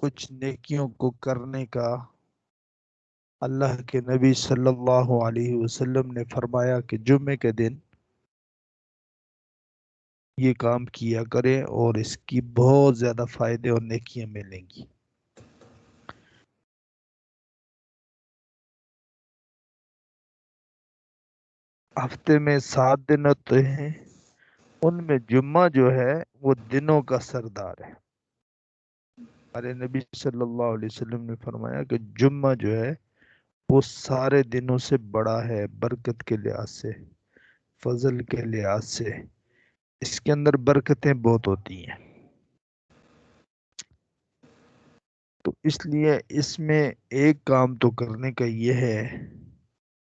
کچھ نیکیوں کو کرنے کا اللہ کے نبی صلی اللہ علیہ وسلم نے فرمایا کہ جمعے کے دن یہ کام کیا کریں اور اس کی بہت زیادہ فائدے اور نیکیاں ملیں گی۔ ہفتے میں 7 دن ہوتے ہیں، ان میں جمعہ جو ہے وہ دنوں کا سردار ہے۔ ہمارے نبی صلی اللہ علیہ وسلم نے فرمایا کہ جمعہ جو ہے وہ سارے دنوں سے بڑا ہے، برکت کے لحاظ سے، فضل کے لحاظ سے، اس کے اندر برکتیں بہت ہوتی ہیں۔ تو اس لیے اس میں ایک کام تو کرنے کا یہ ہے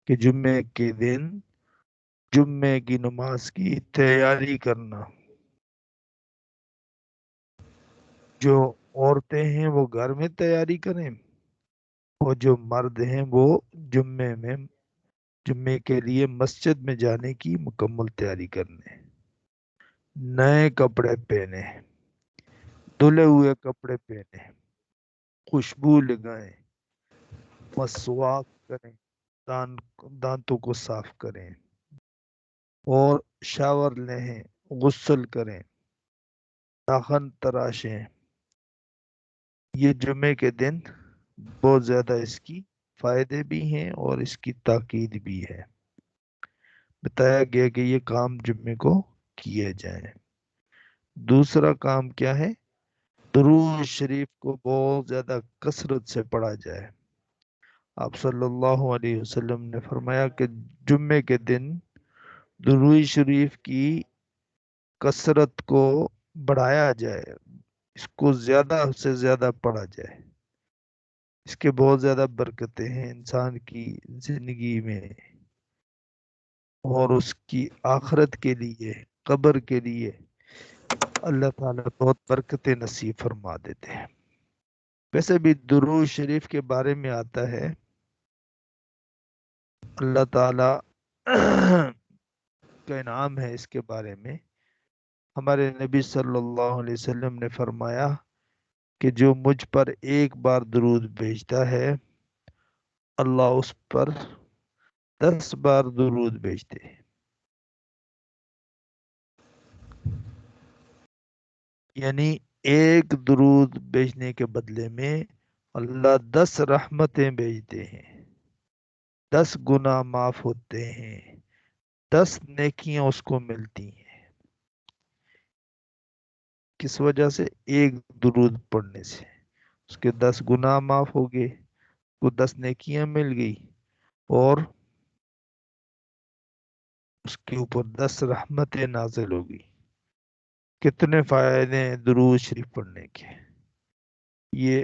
کہ جمعے کے دن جمعے کی نماز کی تیاری کرنا۔ جو عورتیں ہیں وہ گھر میں تیاری کریں، اور جو مرد ہیں وہ جمعے کے لیے مسجد میں جانے کی مکمل تیاری کرنے، نئے کپڑے پہنے، دھلے ہوئے کپڑے پہنے، خوشبو لگائیں، مسواک کریں، دانتوں کو صاف کریں اور شاور لیں، غسل کریں، ناخن تراشیں۔ یہ جمعے کے دن بہت زیادہ اس کی فائدے بھی ہیں اور اس کی تاکید بھی ہے۔ بتایا گیا کہ یہ کام جمعے کو کیے جائیں۔ دوسرا کام کیا ہے؟ درود شریف کو بہت زیادہ کثرت سے پڑھا جائے۔ آپ صلی اللہ علیہ وسلم نے فرمایا کہ جمعے کے دن درود شریف کی کثرت کو بڑھایا جائے، اس کو زیادہ سے زیادہ پڑھا جائے۔ اس کے بہت زیادہ برکتیں ہیں انسان کی زندگی میں اور اس کی آخرت کے لیے، قبر کے لیے اللہ تعالیٰ بہت برکتیں نصیب فرما دیتے ہیں۔ ویسے بھی درود شریف کے بارے میں آتا ہے، اللہ تعالیٰ کا انعام ہے اس کے بارے میں۔ ہمارے نبی صلی اللہ علیہ وسلم نے فرمایا کہ جو مجھ پر ایک بار درود بھیجتا ہے اللہ اس پر 10 بار درود بھیجتے ہیں۔ یعنی ایک درود بھیجنے کے بدلے میں اللہ 10 رحمتیں بھیجتے ہیں، 10 گناہ معاف ہوتے ہیں، 10 نیکیاں اس کو ملتی ہیں۔ کس وجہ سے؟ ایک درود پڑھنے سے اس کے 10 گناہ معاف ہو گئے، کو 10 نیکیاں مل گئی، اور اس کے اوپر 10 رحمتیں نازل ہو گئی۔ کتنے فائدے ہیں درود شریف پڑھنے کے! یہ